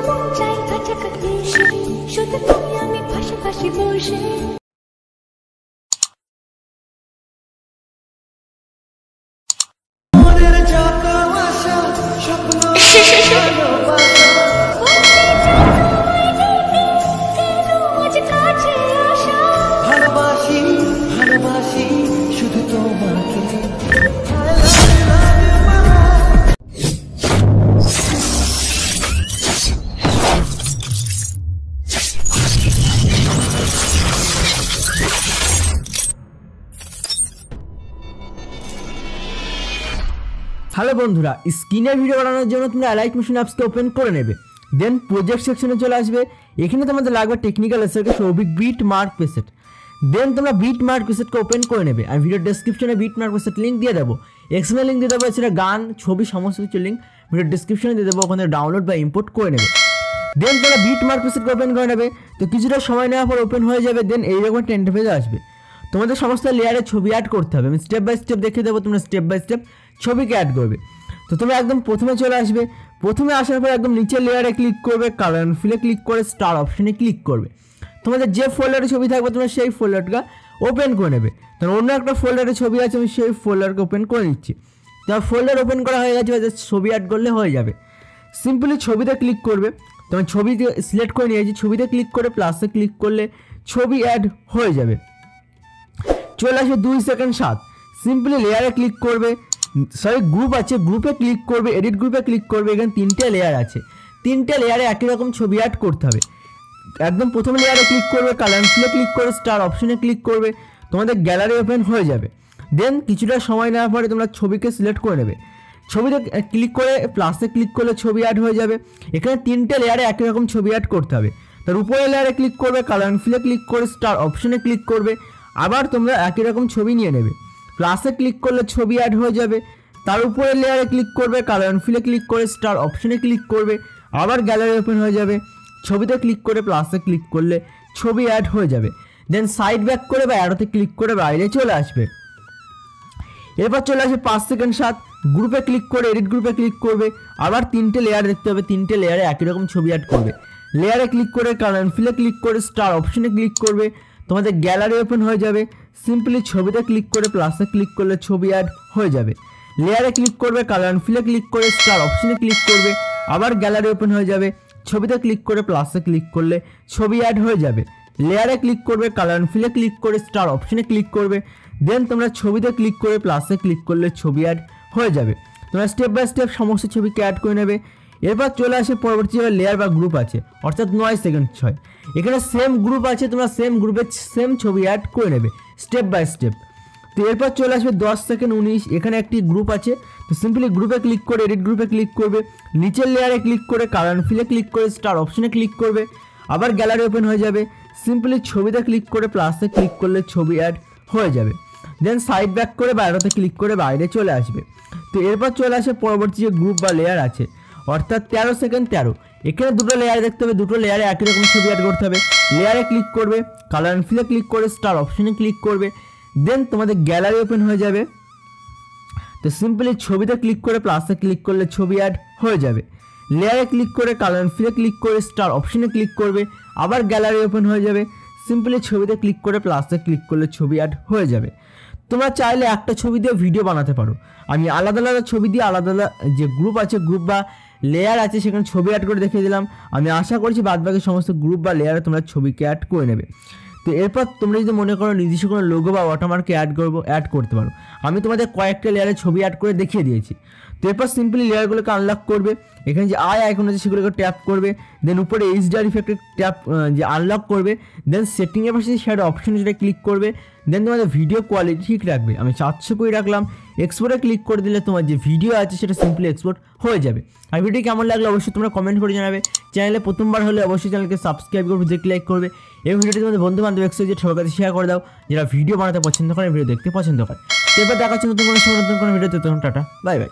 মন চাই কাছাকাছি এসে শুধু তুমি আমি পাশাপাশি বসে শুধু তোমাকে হ্যালো বন্ধুরা, স্ক্রিনে ভিডিও বানানোর জন্য তোমরা লাইট মোশন অ্যাপসকে ওপেন করে নেবে। দেন প্রজেক্ট সেকশনে চলে আসবে। এখানে তোমাদের লাগবে টেকনিক্যাল এসেটকে সৌভিক বিট মার্ক প্রেসেট। দেন তোমরা বিট মার্ক প্রেসেটকে ওপেন করে নেবে। আমি ভিডিও ডেসক্রিপশনে বিট মার্ক প্রেসেট লিঙ্ক দিয়ে দেবো, এক্সএমএল লিঙ্ক দিয়ে দেবো, এছাড়া গান ছবি সমস্ত কিছু লিঙ্ক ভিডিও ডেসক্রিপশনে দিয়ে দেবো, ওখানে ডাউনলোড বা ইম্পোর্ট করে নেবে। দেন তোমরা বিট মার্ক প্রেসেটকে ওপেন করে নেবে। তো কিছুটা সময় নেওয়ার পর ওপেন হয়ে যাবে। দেন এইরকম ইন্টারফেস আসবে। তোমাদের সমস্ত লেয়ারে ছবি অ্যাড করতে হবে। আমি স্টেপ বাই স্টেপ দেখিয়ে দেবো, তোমরা স্টেপ বাই স্টেপ ছবিকে অ্যাড করবে। তো তোমরা একদম প্রথমে চলে আসবে। প্রথমে আসার পর একদম নিচের লেয়ারে ক্লিক করবে, কালার ফিলে ক্লিক করে স্টার অপশনে ক্লিক করবে। তোমাদের যে ফোল্ডারে ছবি থাকবে তোমরা সেই ফোল্ডারটা ওপেন করে নেবে। তখন অন্য একটা ফোল্ডারে ছবি আছে, আমি সেই ফোল্ডারকে ওপেন করে নিচ্ছি। তোমার ফোল্ডার ওপেন করা হয়ে গেছে, ছবি অ্যাড করলে হয়ে যাবে। সিম্পলি ছবিতে ক্লিক করবে। তোমার ছবিতে সিলেক্ট করে নিয়েছি, ছবিতে ক্লিক করে প্লাসে ক্লিক করলে ছবি অ্যাড হয়ে যাবে। চলে আসবে 2 সেকেন্ড 7। সিম্পলি লেয়ারে ক্লিক করবে, সরি গ্রুপ আছে, গ্রুপে ক্লিক করবে, এডিট গ্রুপে ক্লিক করবে। এখানে 3টে লেয়ার আছে, 3টে লেয়ারে একই রকম ছবি অ্যাড করতে হবে। একদম প্রথম লেয়ারে ক্লিক করবে, কালার ফিলে ক্লিক করে স্টার অপশনে ক্লিক করবে, তোমাদের গ্যালারি ওপেন হয়ে যাবে। দেন কিছুটা সময় নেওয়ার পরে তোমরা ছবিকে সিলেক্ট করে নেবে। ছবিতে ক্লিক করে প্লাসে ক্লিক করলে ছবি অ্যাড হয়ে যাবে। এখানে 3টে লেয়ারে একই রকম ছবি অ্যাড করতে হবে। তার উপরে লেয়ারে ক্লিক করবে, কালার ফিলে ক্লিক করে স্টার অপশনে ক্লিক করবে, আবার তোমরা একই রকম ছবি নিয়ে নেবে। প্লাসে ক্লিক করলে ছবি অ্যাড হয়ে যাবে। তার উপরে লেয়ারে ক্লিক করবে, কালার ফিলে ক্লিক করে স্টার অপশনে ক্লিক করবে, আবার গ্যালারি ওপেন হয়ে যাবে। ছবিতে ক্লিক করে প্লাসে ক্লিক করলে ছবি অ্যাড হয়ে যাবে। দেন সাইড ব্যাক করে বা অ্যারোতে ক্লিক করে বাইরে চলে আসবে। এরপর চলে আসবে 5 সেকেন্ড 7। গ্রুপে ক্লিক করে এডিট গ্রুপে ক্লিক করবে, আবার 3টে লেয়ার দেখতে হবে, 3টে লেয়ারে একই রকম ছবি অ্যাড করবে। লেয়ারে ক্লিক করে কালার ফিলে ক্লিক করে স্টার অপশনে ক্লিক করবে, তোমাদের গ্যালারি ওপেন হয়ে যাবে। সিম্পলি ছবিতে ক্লিক করে প্লাসে ক্লিক করলে ছবি অ্যাড হয়ে যাবে। লেয়ারে ক্লিক করবে, কালার ফিলে ক্লিক করে স্টার অপশনে ক্লিক করবে, আবার গ্যালারি ওপেন হয়ে যাবে। ছবিতে ক্লিক করে প্লাসে ক্লিক করলে ছবি অ্যাড হয়ে যাবে। লেয়ারে ক্লিক করবে, কালার ফিলে ক্লিক করে স্টার অপশনে ক্লিক করবে, দেন তোমরা ছবিতে ক্লিক করে প্লাসে ক্লিক করলে ছবি অ্যাড হয়ে যাবে। তোমরা স্টেপ বাই স্টেপ সমস্ত ছবিকে অ্যাড করে নেবে। এরপর চলে আসে পরবর্তী লেয়ার বা গ্রুপ আছে, অর্থাৎ 9 সেকেন্ড 6। এখানে সেম গ্রুপ আছে, তোমরা সেম গ্রুপে সেম ছবি অ্যাড করে নেবে স্টেপ বাই স্টেপ। তো এরপর চলে আসবে 10 সেকেন্ড 19। এখানে একটি গ্রুপ আছে, তো সিম্পলি গ্রুপে ক্লিক করে এডিট গ্রুপে ক্লিক করবে, নিচের লেয়ারে ক্লিক করে কালার ফিলে ক্লিক করে স্টার অপশনে ক্লিক করবে, আবার গ্যালারি ওপেন হয়ে যাবে। সিম্পলি ছবিতে ক্লিক করে প্লাসে ক্লিক করলে ছবি অ্যাড হয়ে যাবে। দেন সাইড ব্যাক করে বাইরেতে ক্লিক করে বাইরে চলে আসবে। তো এরপর চলে আসে পরবর্তী যে গ্রুপ বা লেয়ার আছে, অর্থাৎ 13 সেকেন্ড 13। এখানে দুটো লেয়ার দেখতে হবে, দুটো লেয়ারে একই রকম ছবি অ্যাড করতে হবে। লেয়ারে ক্লিক করবে, কালার ফিলে ক্লিক করে স্টার অপশনে ক্লিক করবে, দেন তোমাদের গ্যালারি ওপেন হয়ে যাবে। তো সিম্পলি ছবিতে ক্লিক করে প্লাসে ক্লিক করলে ছবি অ্যাড হয়ে যাবে। লেয়ারে ক্লিক করে কালার ফিলে ক্লিক করে স্টার অপশনে ক্লিক করবে, আবার গ্যালারি ওপেন হয়ে যাবে। সিম্পলি ছবিতে ক্লিক করে প্লাসে ক্লিক করলে ছবি অ্যাড হয়ে যাবে। তোমরা চাইলে একটা ছবি দিয়ে ভিডিও বানাতে পারো। আমি আলাদা আলাদা ছবি দিয়ে আলাদা আলাদা যে গ্রুপ আছে, গ্রুপ বা লেয়ার আছে, সেখানে ছবি অ্যাড করে দেখিয়ে দিলাম। আমি আশা করছি বাদবাকি সমস্ত গ্রুপ বা লেয়ারে তোমরা ছবিকে অ্যাড করে নেবে। তো এরপর তোমরা যদি মনে করো নিজস্ব কোনো লোগো বা ওয়াটারমার্ককে অ্যাড করতে পারো। আমি তোমাদের কয়েকটা লেয়ারে ছবি অ্যাড করে দেখিয়ে দিয়েছি। তো এরপর সিম্পলি লেয়ারগুলোকে আনলক করবে। এখানে যে আইকন আছে সেগুলোকে ট্যাপ করবে, দেন উপরে এইচডিআর ইফেক্টে ট্যাপ যে আনলক করবে, দেন সেটিংয়ের পাশে শ্যাডো অপশন যেটা ক্লিক করবে, দেন তোমাদের ভিডিও কোয়ালিটি ঠিক রাখবে। আমি 700 করে রাখলাম। এক্সপোর্টে ক্লিক করে দিলে তোমার যে ভিডিও আছে সেটা সিম্পলি এক্সপোর্ট হয়ে যাবে। আর ভিডিও কেমন লাগলো অবশ্যই তোমরা কমেন্ট করে জানাবে। চ্যানেলে প্রথমবার হলে অবশ্যই চ্যানেলকে সাবস্ক্রাইব করবে, ভিডিওকে লাইক করবে। এই ভিডিওটি তোমাদের বন্ধু বান্ধব এক্সপোর্ট সবার কাছে শেয়ার করে দাও, যারা ভিডিও বানাতে পছন্দ করে, ভিডিও দেখতে পছন্দ করে। এরপর দেখা হচ্ছে নতুন কোনো ভিডিওতে। তখন টাটা, বাই বাই।